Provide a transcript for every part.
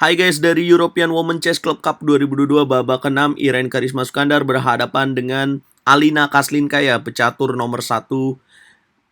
Hai guys, dari European Women Chess Club Cup 2022 babak ke-6, Irene Karisma Sukandar berhadapan dengan Alina Kaslinkaya, pecatur nomor 1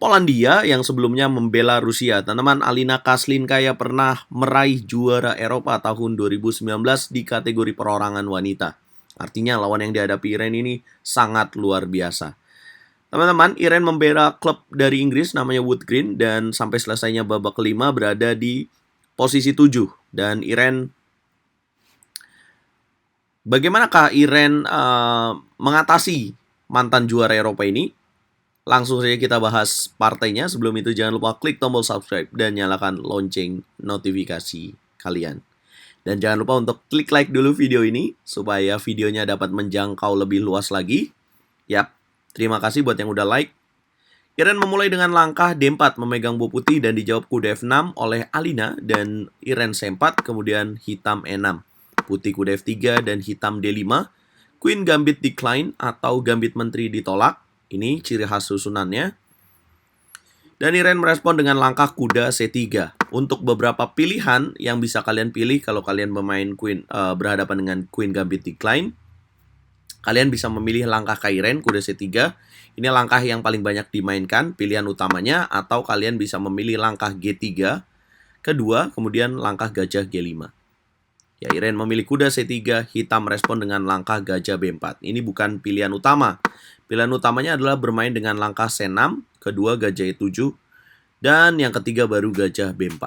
Polandia yang sebelumnya membela Rusia. Teman-teman, Alina Kaslinkaya pernah meraih juara Eropa tahun 2019 di kategori perorangan wanita. Artinya lawan yang dihadapi Irene ini sangat luar biasa. Teman-teman, Irene membela klub dari Inggris namanya Wood Green dan sampai selesainya babak kelima berada di posisi 7. Dan Irene, bagaimanakah Irene mengatasi mantan juara Eropa ini? Langsung saja kita bahas partainya. Sebelum itu jangan lupa klik tombol subscribe dan nyalakan lonceng notifikasi kalian. Dan jangan lupa untuk klik like dulu video ini supaya videonya dapat menjangkau lebih luas lagi. Yap, terima kasih buat yang udah like. Irene memulai dengan langkah D4 memegang bow putih dan dijawab kuda F6 oleh Alina dan Irene C4, kemudian hitam E6. Putih kuda F3 dan hitam D5. Queen Gambit decline atau gambit menteri ditolak. Ini ciri khas susunannya. Dan Irene merespon dengan langkah kuda C3. Untuk beberapa pilihan yang bisa kalian pilih kalau kalian bermain berhadapan dengan Queen Gambit decline, kalian bisa memilih langkah Irene kuda C3. Ini langkah yang paling banyak dimainkan, pilihan utamanya, atau kalian bisa memilih langkah G3 kedua, kemudian langkah gajah G5. Ya, Irene memilih kuda C3, hitam merespon dengan langkah gajah B4. Ini bukan pilihan utama. Pilihan utamanya adalah bermain dengan langkah C6, kedua gajah E7, dan yang ketiga baru gajah B4.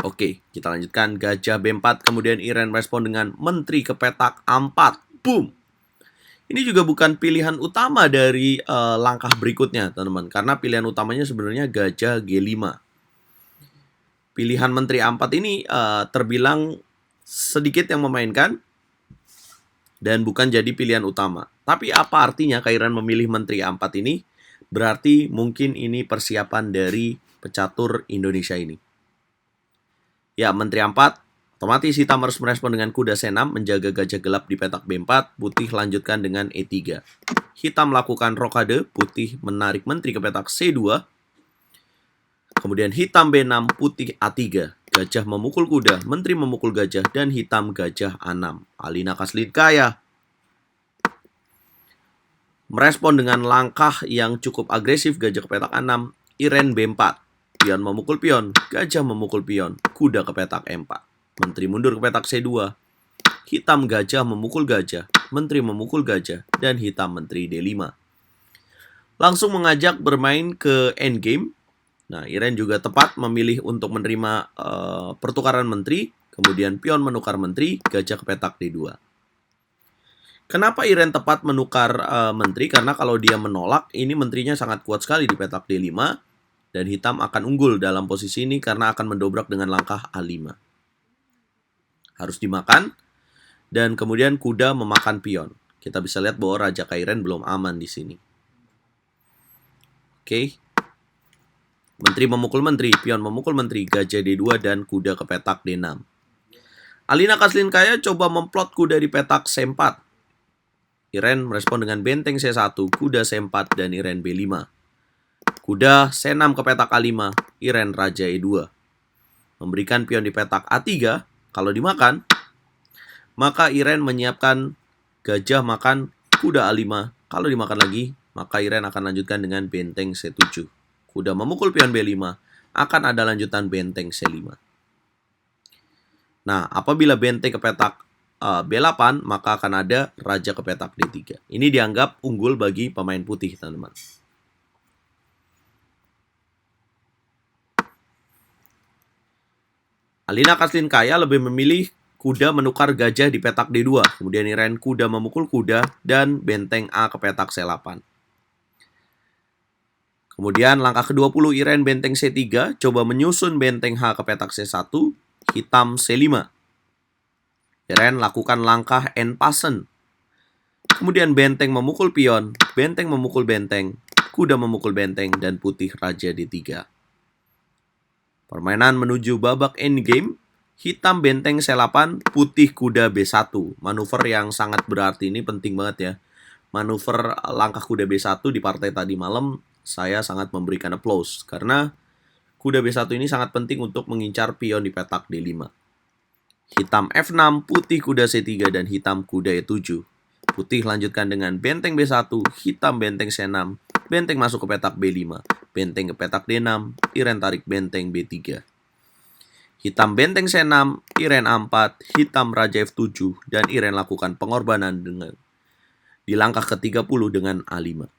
Oke, kita lanjutkan gajah B4, kemudian Irene merespon dengan menteri ke petak A4. Boom! Ini juga bukan pilihan utama dari langkah berikutnya, teman-teman. Karena pilihan utamanya sebenarnya gajah G5. Pilihan menteri A4 ini terbilang sedikit yang memainkan dan bukan jadi pilihan utama. Tapi apa artinya Irene memilih menteri A4 ini? Berarti mungkin ini persiapan dari pecatur Indonesia ini. Ya, menteri A4. Otomatis hitam harus merespon dengan kuda C6, menjaga gajah gelap di petak B4, putih lanjutkan dengan E3. Hitam melakukan rokade, putih menarik menteri ke petak C2. Kemudian hitam B6, putih A3. Gajah memukul kuda, menteri memukul gajah, dan hitam gajah A6. Alina Kaslinkaya merespon dengan langkah yang cukup agresif, gajah ke petak A6, Irene B4. Pion memukul pion, gajah memukul pion, kuda ke petak E4. Menteri mundur ke petak C2. Hitam gajah memukul gajah, menteri memukul gajah, dan hitam menteri D5. Langsung mengajak bermain ke endgame. Nah, Irene juga tepat memilih untuk menerima pertukaran menteri, kemudian pion menukar menteri, gajah ke petak D2. Kenapa Irene tepat menukar menteri? Karena kalau dia menolak, ini menterinya sangat kuat sekali di petak D5, dan hitam akan unggul dalam posisi ini karena akan mendobrak dengan langkah A5. Harus dimakan, dan kemudian kuda memakan pion. Kita bisa lihat bahwa Raja Irene belum aman di sini. Oke. Menteri memukul menteri, pion memukul menteri, gajah D2 dan kuda ke petak D6. Alina Kaslinkaya coba memplot kuda di petak C4. Irene merespon dengan benteng C1, kuda C4 dan Irene B5. Kuda C6 ke petak A5, Irene Raja E2. Memberikan pion di petak A3. Kalau dimakan, maka Irene menyiapkan gajah makan kuda A5. Kalau dimakan lagi, maka Irene akan lanjutkan dengan benteng C7. Kuda memukul pion B5, akan ada lanjutan benteng C5. Nah, apabila benteng ke petak B8, maka akan ada raja ke petak D3. Ini dianggap unggul bagi pemain putih, teman-teman. Alina Kaslinkaya lebih memilih kuda menukar gajah di petak D2. Kemudian Irene kuda memukul kuda dan benteng A ke petak C8. Kemudian langkah ke-20 Irene benteng C3, coba menyusun benteng H ke petak C1, hitam C5. Irene lakukan langkah en passant. Kemudian benteng memukul pion, benteng memukul benteng, kuda memukul benteng, dan putih raja D3. Permainan menuju babak endgame, hitam benteng C8, putih kuda B1. Manuver yang sangat berarti ini, penting banget ya. Manuver langkah kuda B1 di partai tadi malam, saya sangat memberikan applause. Karena kuda B1 ini sangat penting untuk mengincar pion di petak D5. Hitam F6, putih kuda C3, dan hitam kuda E7. Putih lanjutkan dengan benteng B1, hitam benteng C6, benteng masuk ke petak B5, benteng ke petak D6, Iren tarik benteng B3. Hitam benteng C6, Iren A4, hitam raja F7, dan Iren lakukan pengorbanan dengan di langkah ke-30 dengan A5.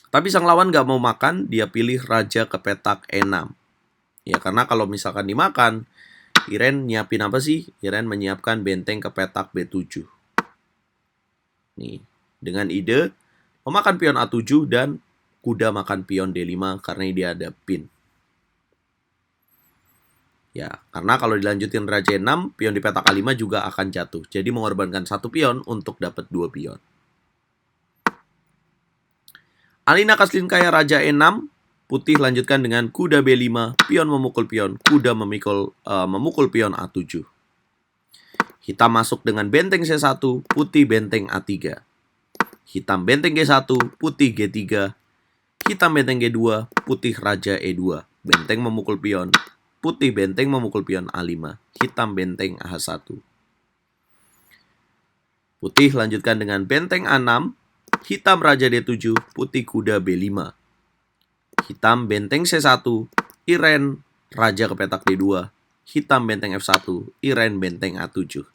Tapi sang lawan gak mau makan, dia pilih raja ke petak E6. Ya, karena kalau misalkan dimakan, Iren nyiapin apa sih? Iren menyiapkan benteng ke petak B7. Nih, dengan ide memakan pion A7 dan kuda makan pion D5 karena dia ada pin. Ya, karena kalau dilanjutin raja E6, pion di petak A5 juga akan jatuh. Jadi mengorbankan satu pion untuk dapat 2 pion. Alina Kaslinkaya raja E6, putih lanjutkan dengan kuda B5, pion memukul pion, kuda memukul pion A7. Hitam masuk dengan benteng C1, putih benteng A3. Hitam benteng G1, putih G3. Hitam benteng G2, putih raja E2. Benteng memukul pion, putih benteng memukul pion A5. Hitam benteng H1. Putih lanjutkan dengan benteng A6, hitam raja D7, putih kuda B5. Hitam benteng C1, Iren raja ke petak D2. Hitam benteng F1, Iren benteng A7.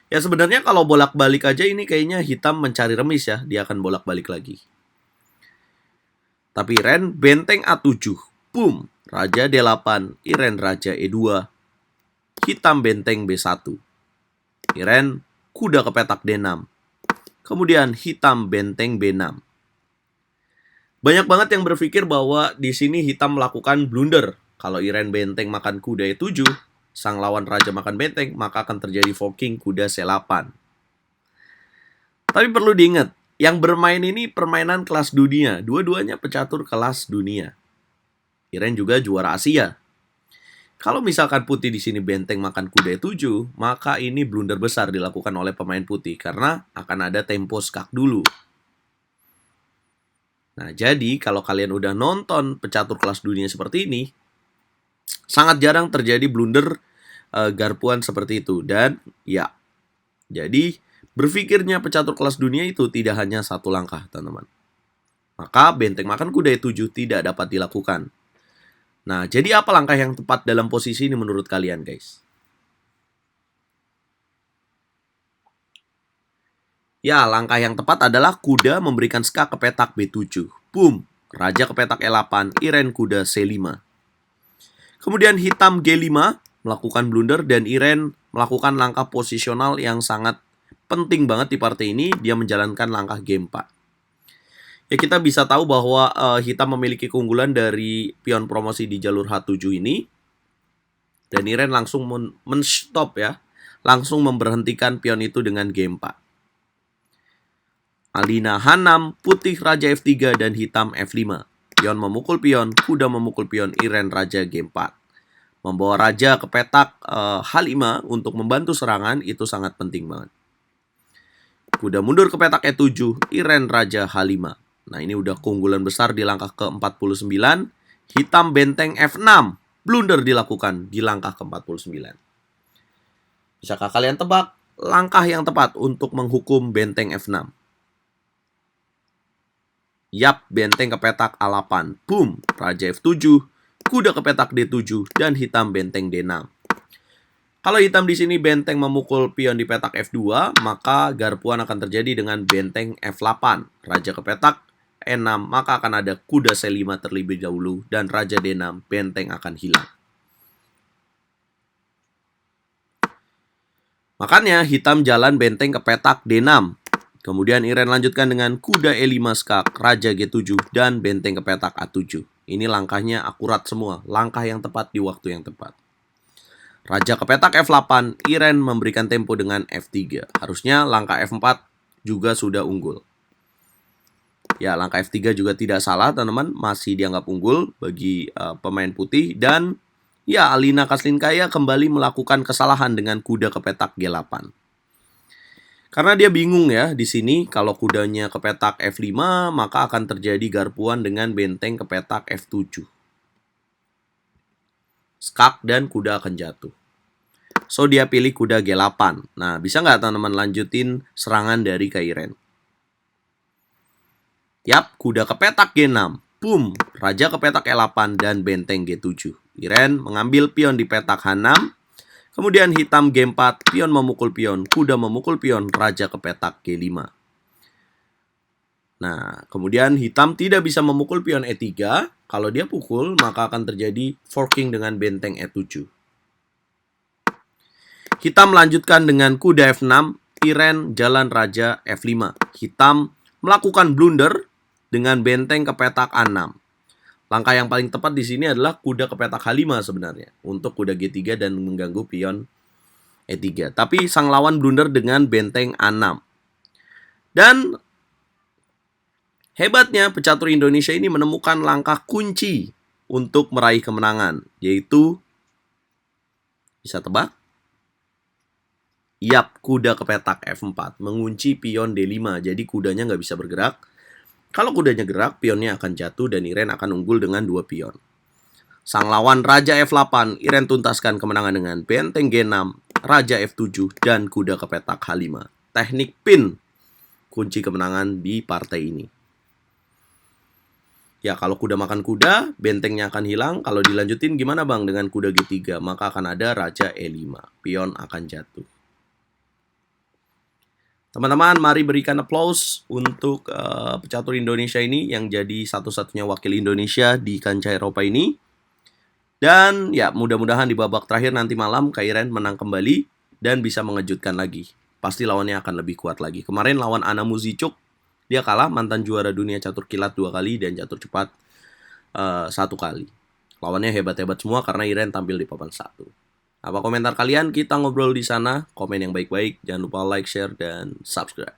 Ya sebenarnya kalau bolak-balik aja ini kayaknya hitam mencari remis ya. Dia akan bolak-balik lagi. Tapi Iren benteng A7. Boom. Raja D8. Iren raja E2. Hitam benteng B1. Iren kuda ke petak D6. Kemudian hitam benteng B6. Banyak banget yang berpikir bahwa di sini hitam melakukan blunder. Kalau Iren benteng makan kuda E7, sang lawan raja makan benteng, maka akan terjadi forking kuda C8. Tapi perlu diingat, yang bermain ini permainan kelas dunia. Dua-duanya pecatur kelas dunia. Iren juga juara Asia. Kalau misalkan putih di sini benteng makan kuda E7, maka ini blunder besar dilakukan oleh pemain putih karena akan ada tempo skak dulu. Nah, jadi kalau kalian udah nonton pecatur kelas dunia seperti ini, sangat jarang terjadi blunder garpuan seperti itu. Dan ya, jadi berpikirnya pecatur kelas dunia itu tidak hanya satu langkah, teman-teman. Maka benteng makan kuda E7 tidak dapat dilakukan. Nah, jadi apa langkah yang tepat dalam posisi ini menurut kalian, guys? Ya, langkah yang tepat adalah kuda memberikan skak ke petak B7. Boom, raja ke petak E8, Iren kuda C5. Kemudian hitam G5 melakukan blunder dan Iren melakukan langkah posisional yang sangat penting banget di partai ini. Dia menjalankan langkah G4. Ya, kita bisa tahu bahwa hitam memiliki keunggulan dari pion promosi di jalur H7 ini. Dan Iren langsung men-stop ya. Langsung memberhentikan pion itu dengan G4. Alina H6, putih raja F3 dan hitam F5. Pion memukul pion, kuda memukul pion, Iren raja G4. Membawa raja ke petak H5 untuk membantu serangan itu sangat penting banget. Kuda mundur ke petak E7, Iren raja H5. Nah, ini udah keunggulan besar di langkah ke-49. Hitam benteng F6. Blunder dilakukan di langkah ke-49. Bisakah kalian tebak langkah yang tepat untuk menghukum benteng F6? Yap, benteng ke petak A8. Boom, raja F7, kuda ke petak D7, dan hitam benteng D6. Kalau hitam di sini benteng memukul pion di petak F2, maka garpuan akan terjadi dengan benteng F8. Raja ke petak E6, maka akan ada kuda C5 terlebih dahulu, dan raja D6, benteng akan hilang. Makanya hitam jalan benteng ke petak D6. Kemudian Iren lanjutkan dengan kuda E5 skak, raja G7, dan benteng ke petak A7. Ini langkahnya akurat semua, langkah yang tepat di waktu yang tepat. Raja ke petak F8, Iren memberikan tempo dengan F3. Harusnya langkah F4 juga sudah unggul. Ya, langkah F3 juga tidak salah, teman-teman. Masih dianggap unggul bagi pemain putih. Dan ya, Alina Kaslinkaya kembali melakukan kesalahan dengan kuda ke petak G8. Karena dia bingung ya di sini, kalau kudanya ke petak F5, maka akan terjadi garpuan dengan benteng ke petak F7. Skak dan kuda akan jatuh. So dia pilih kuda G8. Nah, bisa nggak teman-teman lanjutin serangan dari Kairen? Yap, kuda ke petak G6. Boom, raja ke petak E8 dan benteng G7. Iren mengambil pion di petak H6. Kemudian hitam G4, pion memukul pion, kuda memukul pion, raja ke petak G5. Nah, kemudian hitam tidak bisa memukul pion E3. Kalau dia pukul, maka akan terjadi forking dengan benteng E7. Hitam melanjutkan dengan kuda F6, Iren jalan raja F5. Hitam melakukan blunder dengan benteng ke petak A6. Langkah yang paling tepat di sini adalah kuda ke petak H5 sebenarnya untuk kuda G3 dan mengganggu pion E3. Tapi sang lawan blunder dengan benteng A6. Dan hebatnya pecatur Indonesia ini menemukan langkah kunci untuk meraih kemenangan, yaitu bisa tebak? Yap, kuda ke petak F4 mengunci pion D5. Jadi kudanya nggak bisa bergerak. Kalau kudanya gerak, pionnya akan jatuh dan Iren akan unggul dengan 2 pion. Sang lawan Raja F8, Iren tuntaskan kemenangan dengan benteng G6, Raja F7, dan kuda ke petak H5. Teknik pin kunci kemenangan di partai ini. Ya, kalau kuda makan kuda, bentengnya akan hilang. Kalau dilanjutin gimana bang dengan kuda G3? Maka akan ada Raja E5. Pion akan jatuh. Teman-teman, mari berikan applause untuk pecatur Indonesia ini yang jadi satu-satunya wakil Indonesia di kancah Eropa ini. Dan ya, mudah-mudahan di babak terakhir nanti malam Kairen menang kembali dan bisa mengejutkan lagi. Pasti lawannya akan lebih kuat lagi. Kemarin lawan Ana Muzychuk, dia kalah, mantan juara dunia catur kilat 2 kali dan catur cepat 1 kali. Lawannya hebat-hebat semua karena Iren tampil di papan 1. Apa komentar kalian? Kita ngobrol di sana. Komen yang baik-baik. Jangan lupa like, share, dan subscribe.